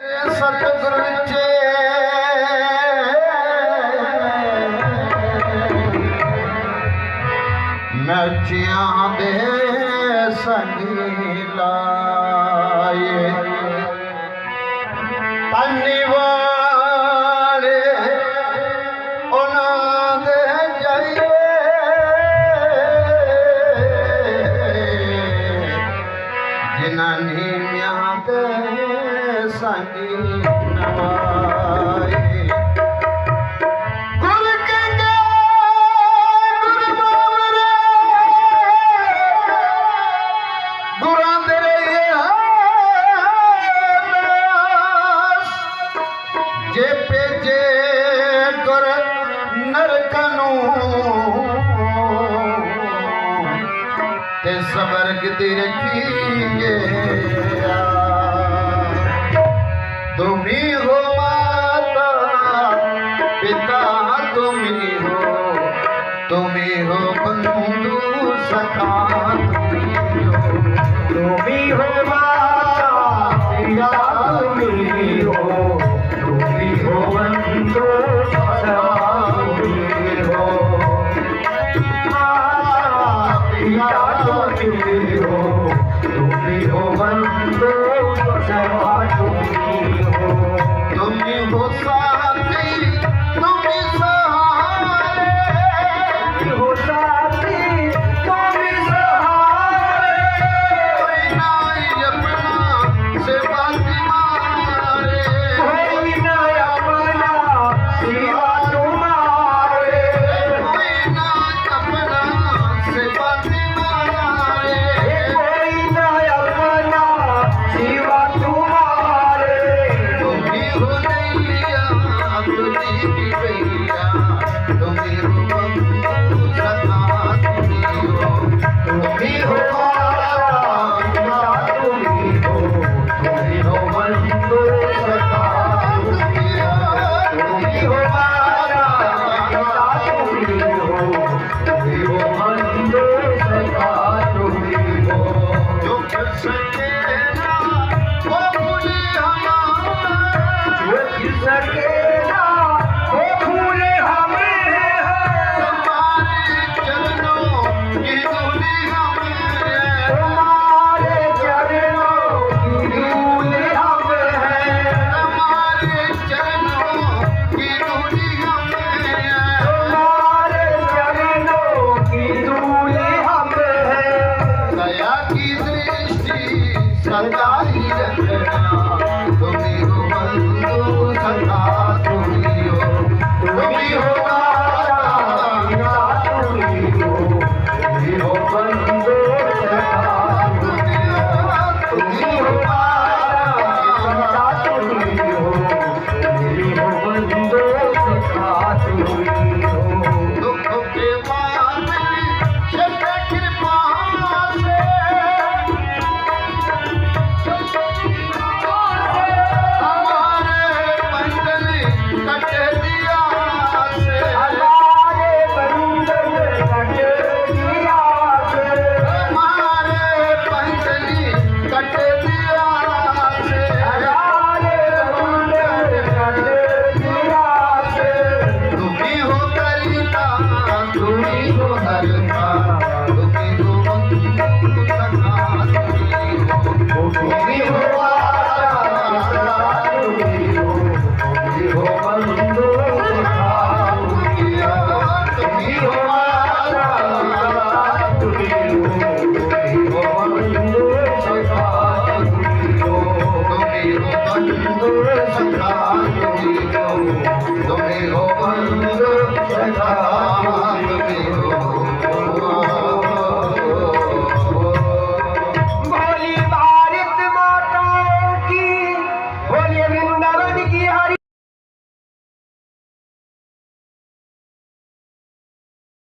सतगुरु चे नचियां दे संगी लाए पन्नीवाले उन्हां दे जाइए जिन्हां नीमियां दे संगी नवाए जे पेजे गुर नरकनू ते स्वर्ग दी रखीए तुम्ही हो माता पिता तुम्ही हो बंधु सखा तुम्ही हो माता पिता तुम्ही हो बंधु सखा तुम्ही हो पिता तुम्ही हो बंधु सखा तुम्ही हो साथी तुम्ही सहारे हो साथी तुम्ही सहारे कोई नाई अपना सेवा तुम्हारे कोई नाई अपना सेवा तुम्हारे कोई नाई अपना सेवा तुम्हारे कोई नाई अपना सेवा सरकारी रखना तुम्ही हो बंधु सखा तुम्ही हो माता पिता तुम्ही हो बंधु सखा तुम्ही हो माता पिता तुम्ही हो बंधु सखा तुम्ही हो दुख के माने शब्द कृपा से तुम्ही हो बंधु सखा